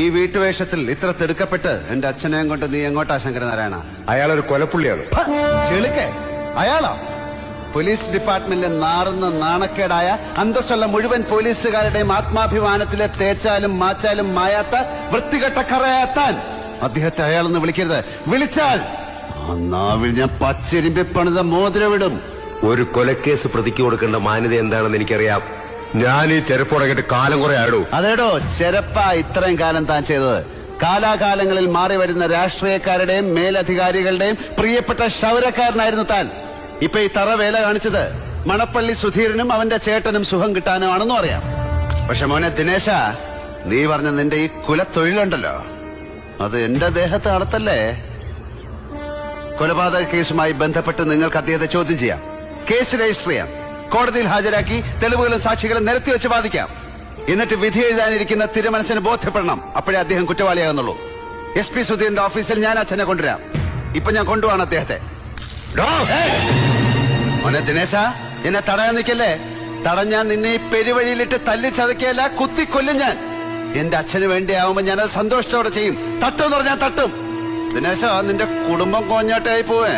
ഈ വീട്ടുവേഷത്തിൽ ഇത്ര തിടുക്കപ്പെട്ട് എന്റെ അച്ഛനെയും കൊണ്ട് നീ എങ്ങോട്ടാ ശങ്കരനാരായണ? അയാളൊരു കൊലപ്പുള്ളിയാണ്. ചെളുക്കെ അയാളോ? പോലീസ് ഡിപ്പാർട്ട്മെന്റിലെ നാറുന്ന നാണക്കേടായ അന്തസ്സുള്ള മുഴുവൻ പോലീസുകാരുടെയും ആത്മാഭിമാനത്തിലെ തേച്ചാലും മാച്ചാലും മായാത്ത വൃത്തികെട്ട കറയാത്താൻ അദ്ദേഹത്തെ അയാളൊന്ന് വിളിക്കരുത്. വിളിച്ചാൽ ആ നാവിൽ ഞാൻ പച്ചരിമ്പി പണിത മോതിരവിടും. ഒരു കൊലക്കേസ് പ്രതിക്ക് കൊടുക്കേണ്ട മാന്യത എന്താണെന്ന് എനിക്കറിയാം. ഞാൻ ഈ ചെരുപ്പുടങ്ങിട്ട് കാലം കുറെ ആയിടൂ. അതേടോ ചെരപ്പ ഇത്രയും കാലം താൻ ചെയ്തത്. കാലാകാലങ്ങളിൽ മാറി വരുന്ന രാഷ്ട്രീയക്കാരുടെയും മേലധികാരികളുടെയും പ്രിയപ്പെട്ട ക്ഷൗരക്കാരനായിരുന്നു താൻ. ഇപ്പൊ ഈ തറ വേല കാണിച്ചത് മണപ്പള്ളി സുധീരനും അവന്റെ ചേട്ടനും സുഖം കിട്ടാനുമാണെന്നും അറിയാം. പക്ഷെ മോനെ ദിനേശ, നീ പറഞ്ഞ നിന്റെ ഈ കുലത്തൊഴിലുണ്ടല്ലോ, അത് എന്റെ ദേഹത്ത് നടത്തല്ലേ. കൊലപാതക കേസുമായി ബന്ധപ്പെട്ട് നിങ്ങൾക്ക് അദ്ദേഹത്തെ ചോദ്യം ചെയ്യാം, കേസ് രജിസ്റ്റർ ചെയ്യാം, കോടതിയിൽ ഹാജരാക്കി തെളിവുകളും സാക്ഷികളും നിരത്തി വെച്ച് വാദിക്കാം. എന്നിട്ട് വിധി എഴുതാനിരിക്കുന്ന തിരുമനസിന് ബോധ്യപ്പെടണം. അപ്പോഴേ അദ്ദേഹം കുറ്റവാളിയാകുന്നുള്ളൂ. SP സുധീരന്റെ ഓഫീസിൽ ഞാൻ അച്ഛനെ കൊണ്ടുവരാം. ഇപ്പൊ ഞാൻ കൊണ്ടുപോവാണ് അദ്ദേഹത്തെ. മോനെ ദിനേശ, എന്നെ തടയാൻ നിൽക്കല്ലേ. തടഞ്ഞാൻ നിന്നെ ഈ പെരുവഴിയിലിട്ട് തല്ലി ചതക്കിയല്ല, കുത്തിക്കൊല്ലും ഞാൻ. എന്റെ അച്ഛന് വേണ്ടിയാവുമ്പോ ഞാനത് സന്തോഷത്തോടെ ചെയ്യും. തട്ടുമെന്ന് പറഞ്ഞാൽ തട്ടും. ദിനേശ, നിന്റെ കുടുംബം കോഞ്ഞോട്ടായി പോവേ.